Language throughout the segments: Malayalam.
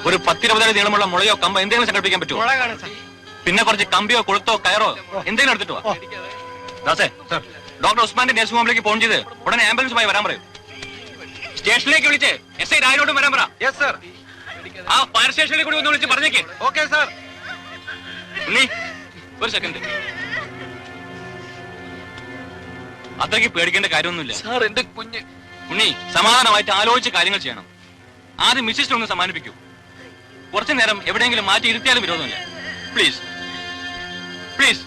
ഒരു 10-20 അടി നീളമുള്ള മുളയോ കമ്പോ എന്തെങ്കിലും സംഘടിപ്പിക്കാൻ പറ്റുമോ? പിന്നെ കുറച്ച് കമ്പിയോ കൊളുത്തോ കയറോ എന്തെങ്കിലും എടുത്തിട്ടോ. ദാസേ, ഡോക്ടർ ഉസ്മാന്റെ നഴ്സിംഗ് ഹോമിലേക്ക് ഫോൺ ചെയ്ത് ഉടനെ ആംബുലൻസുമായി വരാൻ പറയും. സ്റ്റേഷനിലേക്ക് വിളിച്ച് SI രായനോടും വരാൻ പറ. ആ ഫയർ സ്റ്റേഷനിലേക്ക് കൂടി ഒന്ന് വിളിച്ച് പറഞ്ഞേക്ക്. Okay sir. ഉണ്ണി, ഒരു സെക്കൻഡ്. അത്രയ്ക്ക് പേടിക്കേണ്ട കാര്യമൊന്നുമില്ല സാർ. എന്റെ കുഞ്ഞ് ഉണ്ണി, സമാധാനമായിട്ട് ആലോചിച്ച് കാര്യങ്ങൾ ചെയ്യണം. ആദ്യം മിസ്സിനെ ഒന്ന് സമ്മാനിപ്പിക്കൂ. കുറച്ചു നേരം എവിടെയെങ്കിലും മാറ്റി ഇരുത്തിയാലും വിരോധമില്ല. Please please.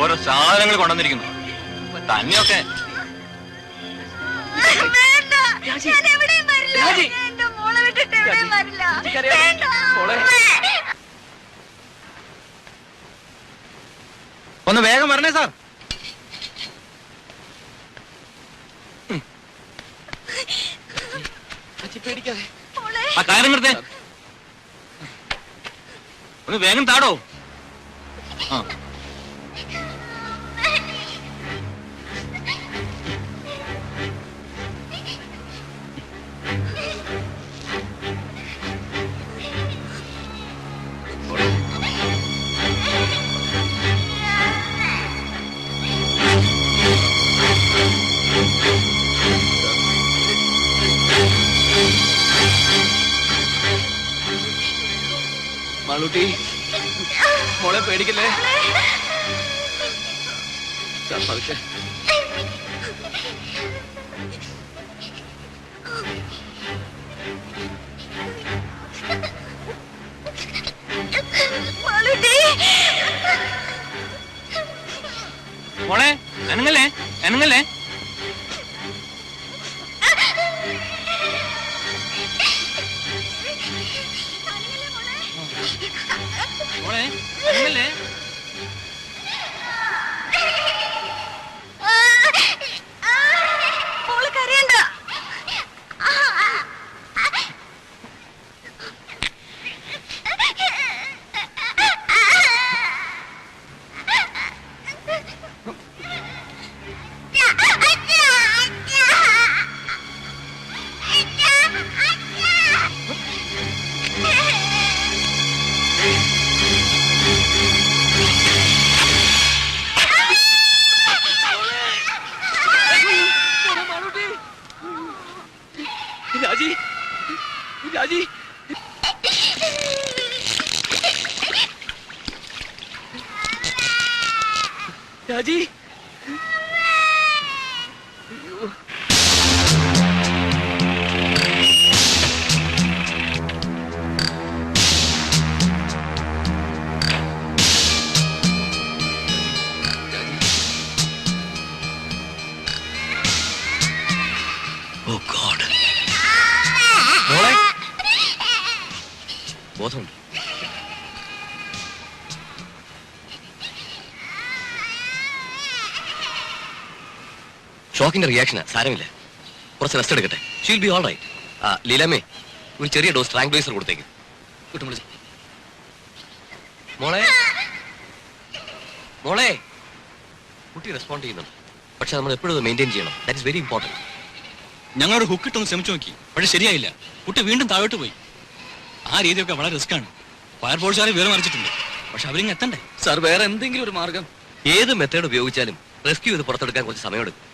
ഓരോ സാധനങ്ങൾ കൊണ്ടുവന്നിരിക്കുന്നു. തന്നെയൊക്കെ ഒന്ന് വേഗം വരണേ സാർ. ആ കാര്യം നിർത്തേ. ഒന്ന് വേഗം താടോ. ആ മാളൂട്ടി, മോളെ പേടിക്കല്ലേ. പതുക്കെ. മോളെ അനങ്ങല്ലേ അനങ്ങല്ലേ. മോളെ അനങ്ങല്ലേ. രാജി, രാജി, രാജി. Oh God. ബോധമുണ്ട്. ഷോക്കിന്റെ റിയാക്ഷനാ, സാരമില്ല. കുറച്ച് റെസ്റ്റ് എടുക്കട്ടെ. She will be all right. ലീലാമ്മേ, ഒരു ചെറിയ ഡോസ് ട്രാങ്ക്വലൈസർ കൊടുത്തേക്ക്. മോളെ മോളെ കുട്ടി റെസ്പോണ്ട് ചെയ്യുന്നുണ്ട്. പക്ഷെ നമ്മൾ എപ്പോഴും മെയിൻറ്റെയിൻ ചെയ്യണം. That is very important. ഞങ്ങളൊരു ഹുക്കിട്ടൊന്ന് ശ്രമിച്ചു നോക്കി, പക്ഷെ ശരിയായില്ല. കുട്ടി വീണ്ടും താഴോട്ട് പോയി. ആ രീതിയൊക്കെ വളരെ റിസ്ക്കാണ്. ഫയർഫോഴ്സുകാരെ വിവരം അറിയിച്ചിട്ടുണ്ട്, പക്ഷെ അവരിങ്ങ് എത്തണ്ടേ. സാർ, വേറെ എന്തെങ്കിലും ഒരു മാർഗം? ഏത് മെത്തേഡ് ഉപയോഗിച്ചാലും റെസ്ക്യൂ ചെയ്ത് പുറത്തെടുക്കാൻ കുറച്ച് സമയമെടുക്കും.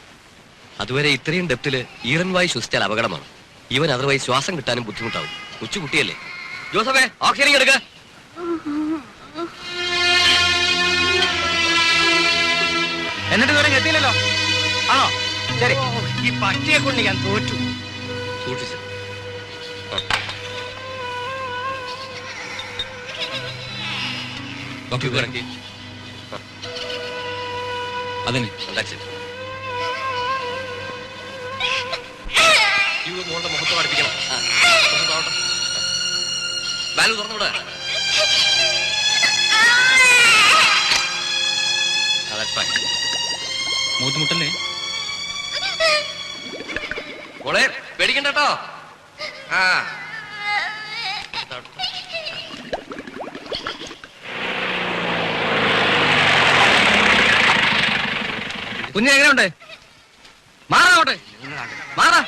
അതുവരെ ഇത്രയും ഡെപ്തില് ഈറൻ വായു ശ്വസിച്ചാൽ അപകടമാണ്. ഈവൻ അതർവൈസ് ശ്വാസം കിട്ടാനും ബുദ്ധിമുട്ടാവും. കൊച്ചുകുട്ടിയല്ലേ. ജോസഫേ, ഓക്സിജൻ എടുക്ക. എന്നിട്ട് ദൂരം എത്തിയില്ലല്ലോ. ആണോ? ശരി. ഈ പട്ടിയെ കൊണ്ട് ഞാൻ തോറ്റു. സൂക്ഷിച്ചു. അതിന് മോളുടെ മുഖത്ത് പഠിപ്പിക്കണം. വാൽവ് തുറന്നുവിടെ. മൂത്തുമുട്ടല്ലേ മോളെ, പേടിക്കണ്ട കേട്ടോ. ആ കുഞ്ഞ് എങ്ങനെയുണ്ട്? മാറാവട്ടെ, മാറാ.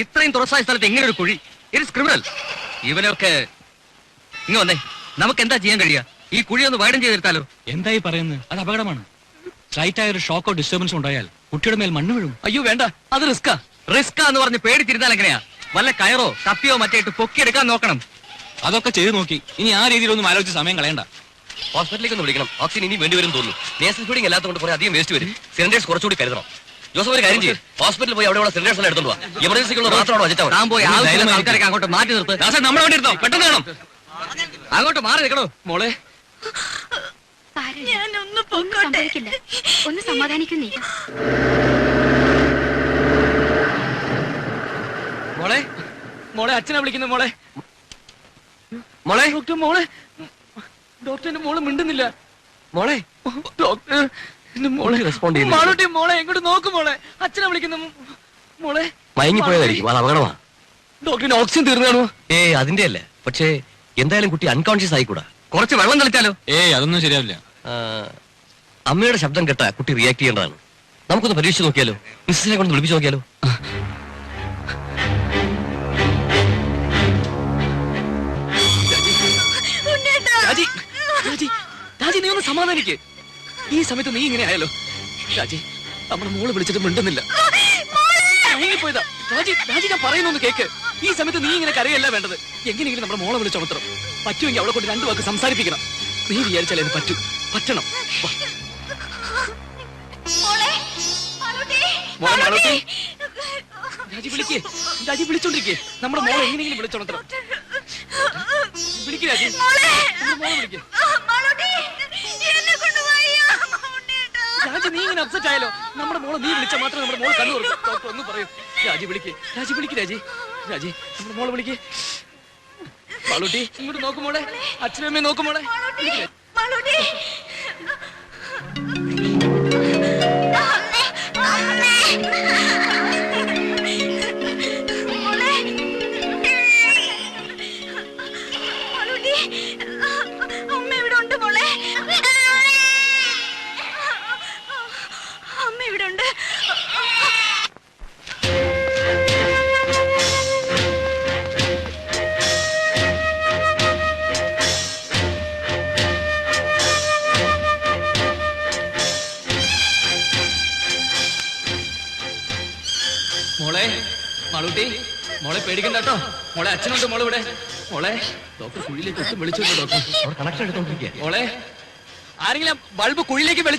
ഇത്രയും തുറസായ സ്ഥലത്ത് എങ്ങനെ ഒരു കുഴി? It's criminal. ഇവനൊക്കെ ഇങ്ങ് വന്നേ. നമുക്ക് എന്താ ചെയ്യാൻ കഴിയുക? ഈ കുഴി ഒന്ന് വൈഡൻ ചെയ്തെടുത്താലോ? എന്തായി പറയുന്നത്? അത് അപകടമാണ്. സ്ലൈറ്റ് ആയ ഒരു ഷോക്കോ ഡിസ്റ്റർബൻസ് ഉണ്ടായാൽ കുട്ടിയുടെ മേൽ മണ്ണ് വീഴും. അയ്യോ വേണ്ട, അത് റിസ്കാ. റിസ്കാ എന്ന് പറഞ്ഞ് പേടിച്ചിരുന്നാൽ എങ്ങനെയാ? വല്ല കയറോ കപ്പിയോ മറ്റേട്ട് പൊക്കിയെടുക്കാൻ നോക്കണം. അതൊക്കെ ചെയ്തു നോക്കി. ഇനി ആ രീതിയിലൊന്നും ആലോചിച്ച് സമയം കളയണ്ട. ഹോസ്പിറ്റലിലേക്ക് ഒന്ന് വിളിക്കണം. ഓക്സിജൻ ഇനി വേണ്ടിവരും തോന്നുന്നു. നേഴ്സൽ ഫീഡിംഗ് അല്ലാത്തതുകൊണ്ട് കുറെ അധികം വേസ്റ്റ് വരും. സിലിണ്ടേഴ്സ് കുറച്ചുകൂടി കരുതണം. ജോസഫ് ഒരു കാര്യം ചെയ്യും, ഹോസ്പിറ്റലിൽ പോയി അവിടെയുള്ള സിലിണ്ടേഴ്സ് എല്ലാം എടുത്തോണ്ട് വാ. എമർജൻസിക്കുള്ള മാത്രമാണോ വെച്ചിട്ടാവും? താൻ പോയി ആവശ്യമുള്ള ആൾക്കാരൊക്കെ അങ്ങോട്ട് മാറ്റി നിർത്ത്. നമ്മളെ വേണ്ടി ഇരുന്നോ? പെട്ടെന്ന് വേണം. അങ്ങോട്ട് മാറി നിൽക്കണോ മോളെ? സംഭവിക്കില്ല, ഒന്ന് സമാധാനിക്കുന്നേ. മോളെ, മോളെ അച്ഛനെ വിളിക്കുന്നു. മോളെ, മോളെ, ഡോക്ടർ, മോളെ, ഡോക്ടറിന്റെ മോള് മിണ്ടുന്നില്ല. മോളെ, ഡോക്ടർ മോളെ റെസ്പോണ്ട് ചെയ്യുന്നു. മാളൂട്ടി, മോളെ ഇങ്ങോട്ട് നോക്ക്. മോളെ അച്ഛനെ വിളിക്കുന്നു. മോളെ മയങ്ങിപ്പോയതായിരിക്കും, അത് അപകടമാണ്. ഡോക്ടറിന് ഓക്സിജൻ തീർന്നാണോ? അതിന്റെ അല്ലേ, പക്ഷേ എന്തായാലും കുട്ടി അൺകോൺഷ്യസ് ആയിക്കൂടാ. കുറച്ച് വെള്ളം കളിച്ചാലോ? അതൊന്നും ശരിയാവില്ല. അമ്മയുടെ ശബ്ദം കേട്ടാ കുട്ടി റിയാക്ട് ചെയ്യേണ്ടതാണ്. നമുക്കൊന്ന് പരീക്ഷിച്ച് നോക്കിയാലോ? മിസ്സിനെ കൊണ്ട് വിളിപ്പിച്ച് നോക്കിയാലോ? രാജി, രാജി, രാജി, നീ ഒന്ന് സമാധാനിക്ക്. ഈ സമയത്ത് നീ ഇങ്ങനെ ആയാലോ? രാജി, നമ്മുടെ മോള് വിളിച്ചിട്ട് മിണ്ടുന്നില്ല. പോയതാ രാജി. രാജി, ഞാൻ പറയുന്നൊന്ന് കേക്ക്. ഈ സമയത്ത് നീ ഇങ്ങനെ കരയല്ല വേണ്ടത്. എങ്ങനെയെങ്കിലും നമ്മുടെ മോളെ വിളിച്ചുണർത്തണം. പറ്റുമെങ്കിൽ അവളെ കൊണ്ട് രണ്ടു വാക്ക് സംസാരിപ്പിക്കണം. നീ വിചാരിച്ചാലേ അത് പറ്റണം. രാജി വിളിക്കേ, രാജി വിളിച്ചോണ്ടിരിക്കേ. നമ്മുടെ മോളെ എങ്ങനെയെങ്കിലും വിളിച്ചുണർത്തണം. വിളിക്ക് രാജി, മോളെ വിളിക്കേ. രാജി, നീ ഇങ്ങനെ അപ്സെറ്റ് ആയാലോ? നമ്മുടെ മോളെ നീ വിളിച്ചാൽ മാത്രമേ നമ്മുടെ മോളെ കണ്ണു തുറക്കൂ. ഡോക്ടർ ഒന്ന് പറയൂ. രാജി വിളിക്കേ, രാജി വിളിക്ക്. രാജി, രാജി, നമ്മുടെ മോളെ വിളിക്കേ. മാളൂട്ടി ഇങ്ങോട്ട് നോക്കും മോളെ. അച്ഛനമ്മയെ നോക്കും മോളെ. അമ്മ ഇവിടെ ഉണ്ട് മോളെ. അമ്മ ഇവിടെ ഉണ്ട്. മോളെ, മാളൂട്ടി, മോളെ പേടിക്കണ്ട കേട്ടോ. മോളെ അച്ഛനുണ്ട് മോള് ഇവിടെ. മോളെ, ഡോക്ടർ കുഴിയിലേക്ക് ഒട്ടും വിളിച്ചു. ഡോക്ടർ കണക്ഷൻ എടുത്തോണ്ടിരിക്കുക. മോളെ, ആരെങ്കിലും ബൾബ് കുഴിയിലേക്ക് വെളിച്ചം